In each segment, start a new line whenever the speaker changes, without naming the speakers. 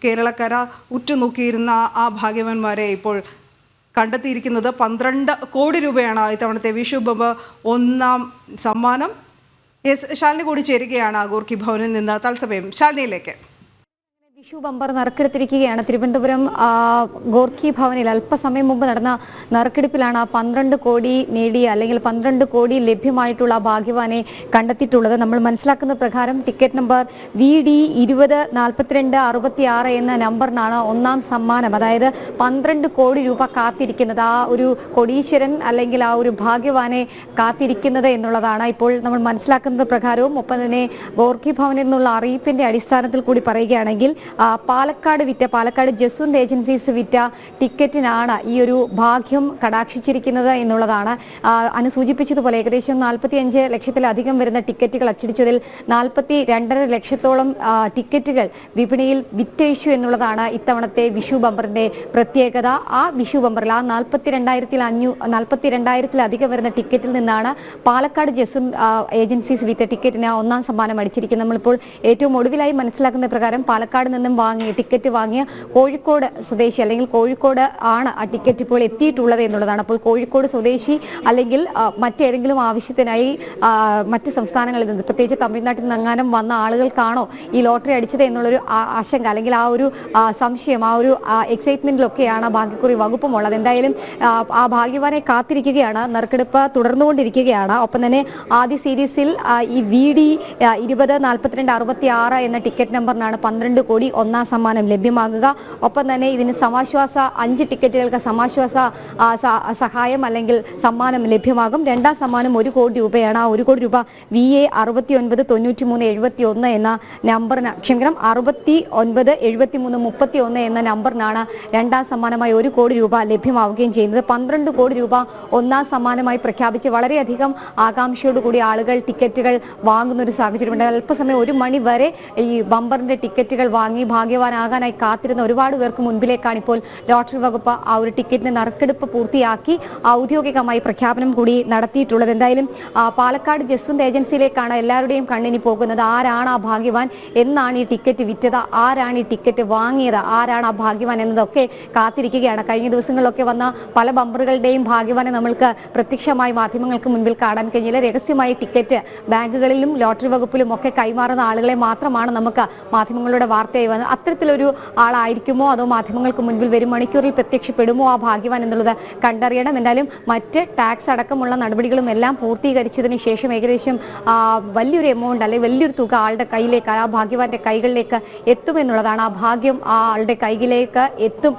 കേരളക്കര ഉറ്റുനോക്കിയിരുന്ന ആ ഭാഗ്യവാന്മാരെ ഇപ്പോൾ കണ്ടെത്തിയിരിക്കുന്നത് 12 കോടി രൂപയാണ് ഇത്തവണത്തെ വിഷു ബമ്പർ ഒന്നാം സമ്മാനം. ശാലിനി കൂടി ചേരുകയാണ് ഗോർഖി ഭവനിൽ നിന്ന്. തത്സമയം ശാലിനിയിലേക്ക്.
വിഷു ബമ്പർ നറുക്കെടുത്തിരിക്കുകയാണ്. തിരുവനന്തപുരം ഗോർഖി ഭവനിൽ അല്പസമയം മുമ്പ് നടന്ന നറുക്കെടുപ്പിലാണ് 12 കോടി നേടിയ അല്ലെങ്കിൽ 12 കോടി ലഭ്യമായിട്ടുള്ള ഭാഗ്യവാനെ കണ്ടെത്തിയിട്ടുള്ളത്. നമ്മൾ മനസ്സിലാക്കുന്ന പ്രകാരം ടിക്കറ്റ് നമ്പർ VD 204266 എന്ന നമ്പറിനാണ് ഒന്നാം സമ്മാനം, അതായത് 12 കോടി രൂപ കാത്തിരിക്കുന്നത്. ആ ഒരു കൊടീശ്വരൻ അല്ലെങ്കിൽ ആ ഒരു ഭാഗ്യവാനെ കാത്തിരിക്കുന്നത് എന്നുള്ളതാണ് ഇപ്പോൾ നമ്മൾ മനസ്സിലാക്കുന്നത് പ്രകാരവും. ഒപ്പം തന്നെ ഗോർഖി ഭവനിൽ നിന്നുള്ള അറിയിപ്പിന്റെ അടിസ്ഥാനത്തിൽ കൂടി പറയുകയാണെങ്കിൽ പാലക്കാട് ജസ്വന്ത് ഏജൻസീസ് വിറ്റ ടിക്കറ്റിനാണ് ഈ ഒരു ഭാഗ്യം കടാക്ഷിച്ചിരിക്കുന്നത് എന്നുള്ളതാണ്. സൂചിപ്പിച്ചതുപോലെ ഏകദേശം 45 ലക്ഷത്തിലധികം വരുന്ന ടിക്കറ്റുകൾ അച്ചടിച്ചതിൽ 42.5 ലക്ഷത്തോളം ടിക്കറ്റുകൾ വിപണിയിൽ വിറ്റഴിച്ചു എന്നുള്ളതാണ് ഇത്തവണത്തെ വിഷു ബമ്പറിന്റെ പ്രത്യേകത. ആ വിഷു ബമ്പറിൽ 42,000-ലധികം വരുന്ന ടിക്കറ്റിൽ നിന്നാണ് പാലക്കാട് ജസ്വന്ത് ഏജൻസീസ് വിറ്റ ടിക്കറ്റിന് ഒന്നാം സമ്മാനം അടിച്ചിരിക്കുന്നത്. നമ്മളിപ്പോൾ ഏറ്റവും ഒടുവിലായി മനസ്സിലാക്കുന്ന പ്രകാരം പാലക്കാട് നിന്നും ടിക്കറ്റ് വാങ്ങിയ കോഴിക്കോട് സ്വദേശി അല്ലെങ്കിൽ കോഴിക്കോട് ആണ് ആ ടിക്കറ്റ് ഇപ്പോൾ എത്തിയിട്ടുള്ളത് എന്നുള്ളതാണ്. അപ്പോൾ കോഴിക്കോട് സ്വദേശി അല്ലെങ്കിൽ മറ്റേതെങ്കിലും ആവശ്യത്തിനായി മറ്റ് സംസ്ഥാനങ്ങളിൽ നിന്ന്, പ്രത്യേകിച്ച് തമിഴ്നാട്ടിൽ നിന്നെങ്ങാനും വന്ന ആളുകൾക്കാണോ ഈ ലോട്ടറി അടിച്ചത് എന്നുള്ളൊരു ആശങ്ക അല്ലെങ്കിൽ ആ ഒരു സംശയം, ആ ഒരു എക്സൈറ്റ്മെന്റിലൊക്കെയാണ് ഭാഗ്യക്കുറി വകുപ്പും ഉള്ളത്. എന്തായാലും ആ ഭാഗ്യവാനെ കാത്തിരിക്കുകയാണ്. നറുക്കെടുപ്പ് തുടർന്നുകൊണ്ടിരിക്കുകയാണ്. ഒപ്പം തന്നെ ആദ്യ സീരീസിൽ ഈ VD 204266 എന്ന ടിക്കറ്റ് നമ്പറിനാണ് 12 കോടി ഒന്നാം സമ്മാനം ലഭ്യമാകുക. ഒപ്പം തന്നെ ഇതിന് 5 ടിക്കറ്റുകൾക്ക് സമാശ്വാസ സഹായം അല്ലെങ്കിൽ സമ്മാനം ലഭ്യമാകും. രണ്ടാം സമ്മാനം 1 കോടി രൂപയാണ്. ആ 1 കോടി രൂപ VA 699371 എന്ന നമ്പറിന് 697331 എന്ന നമ്പറിനാണ് രണ്ടാം സമ്മാനമായി 1 കോടി രൂപ ലഭ്യമാവുകയും ചെയ്യുന്നത്. 12 കോടി രൂപ ഒന്നാം സമ്മാനമായി പ്രഖ്യാപിച്ച് വളരെയധികം ആകാംക്ഷയോടുകൂടി ആളുകൾ ടിക്കറ്റുകൾ വാങ്ങുന്ന ഒരു സാഹചര്യമുണ്ട്. അല്പസമയം 1 മണി വരെ ഈ ബമ്പറിന്റെ ടിക്കറ്റുകൾ വാങ്ങി ഭാഗ്യവാനാകാനായി കാത്തിരുന്ന ഒരുപാട് പേർക്ക് മുൻപിലേക്കാണ് ഇപ്പോൾ ലോട്ടറി വകുപ്പ് ആ ഒരു ടിക്കറ്റിന്റെ നറുക്കെടുപ്പ് പൂർത്തിയാക്കി ഔദ്യോഗികമായി പ്രഖ്യാപനം കൂടി നടത്തിയിട്ടുള്ളത്. എന്തായാലും പാലക്കാട് ജസ്വന്ത് ഏജൻസിയിലേക്കാണ് എല്ലാവരുടെയും കണ്ണിനി പോകുന്നത്. ആരാണ് ആ ഭാഗ്യവാൻ, എന്നാണ് ഈ ടിക്കറ്റ് വിറ്റത്, ആരാണ് ഈ ടിക്കറ്റ് വാങ്ങിയത്, ആരാണ് ആ ഭാഗ്യവാൻ എന്നതൊക്കെ കാത്തിരിക്കുകയാണ്. കഴിഞ്ഞ ദിവസങ്ങളിലൊക്കെ വന്ന പല ബമ്പറുകളുടെയും ഭാഗ്യവാനെ നമ്മൾക്ക് പ്രത്യക്ഷമായി മാധ്യമങ്ങൾക്ക് മുൻപിൽ കാണാൻ കഴിഞ്ഞില്ല. രഹസ്യമായി ടിക്കറ്റ് ബാങ്കുകളിലും ലോട്ടറി വകുപ്പിലും ഒക്കെ കൈമാറുന്ന ആളുകളെ മാത്രമാണ് നമുക്ക് മാധ്യമങ്ങളുടെ വാർത്തയായി വന്നത്. അത്തരത്തിലൊരു ആളായിരിക്കുമോ അതോ മാധ്യമങ്ങൾക്ക് മുൻപിൽ വരും മണിക്കൂറിൽ പ്രത്യക്ഷപ്പെടുമോ ആ ഭാഗ്യവാൻ എന്നുള്ളത് കണ്ടറിയണം. എന്തായാലും മറ്റ് ടാക്സ് അടക്കമുള്ള നടപടികളും എല്ലാം പൂർത്തീകരിച്ചതിന് ശേഷം ഏകദേശം വലിയൊരു എമൗണ്ട് അല്ലെങ്കിൽ വലിയൊരു തുക ആളുടെ കയ്യിലേക്ക്, ആ ഭാഗ്യവാന്റെ കൈകളിലേക്ക് എത്തുമെന്നുള്ളതാണ്. ആ ഭാഗ്യം ആ ആളുടെ കൈകളിലേക്ക് എത്തും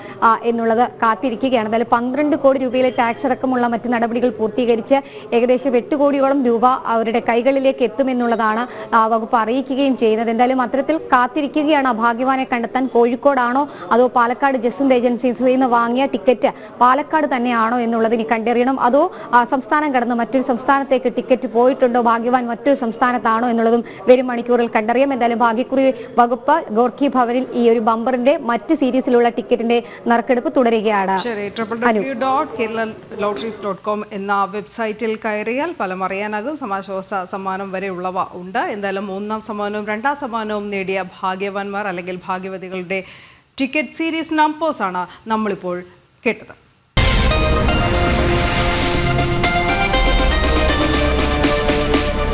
എന്നുള്ളത് കാത്തിരിക്കുകയാണ്. എന്തായാലും 12 കോടി രൂപയിലെ ടാക്സ് അടക്കമുള്ള മറ്റ് നടപടികൾ പൂർത്തീകരിച്ച് ഏകദേശം 8 കോടിയോളം രൂപ അവരുടെ കൈകളിലേക്ക് എത്തുമെന്നുള്ളതാണ് വകുപ്പ് അറിയിക്കുകയും ചെയ്യുന്നത്. എന്തായാലും അത്തരത്തിൽ കാത്തിരിക്കുകയാണ് ആ ഭാഗ്യവാനെ കണ്ടെത്താൻ. കോഴിക്കോടാണോ അതോ പാലക്കാട് ജസ്വന്ത് ഏജൻസീസിൽ നിന്ന് വാങ്ങിയ ടിക്കറ്റ് പാലക്കാട് തന്നെയാണോ എന്നുള്ളത് ഇനി കണ്ടറിയണം. അതോ സംസ്ഥാനം കടന്ന് മറ്റൊരു സംസ്ഥാനത്തേക്ക് ടിക്കറ്റ് പോയിട്ടുണ്ടോ, ഭാഗ്യവാൻ മറ്റൊരു സംസ്ഥാനത്താണോ എന്നുള്ളതും വരും മണിക്കൂറിൽ കണ്ടറിയാം. എന്തായാലും ഭാഗ്യക്കുറി വകുപ്പ് ഗോർഖി ഭവനിൽ ഈ ഒരു ബമ്പറിന്റെ മറ്റ് സീരീസിലുള്ള ടിക്കറ്റിന്റെ നറുക്കെടുപ്പ് തുടരുകയാണ്.
www.kerala-lotteries.com എന്ന വെബ്സൈറ്റിൽ കയറിയാൽ പലം അറിയാനാകും. സമാശ്വാസ സമ്മാനം വരെയുള്ളവ ഉണ്ട്. എന്തായാലും ഒന്നാം സമ്മാനവും രണ്ടാം സമ്മാനവും നേടിയ ഭാഗ്യവാന്മാർ അല്ലെങ്കിൽ ഭാഗ്യവതികളുടെ ടിക്കറ്റ് സീരീസ് നമ്പേഴ്സാണ് നമ്മളിപ്പോൾ കേട്ടത്.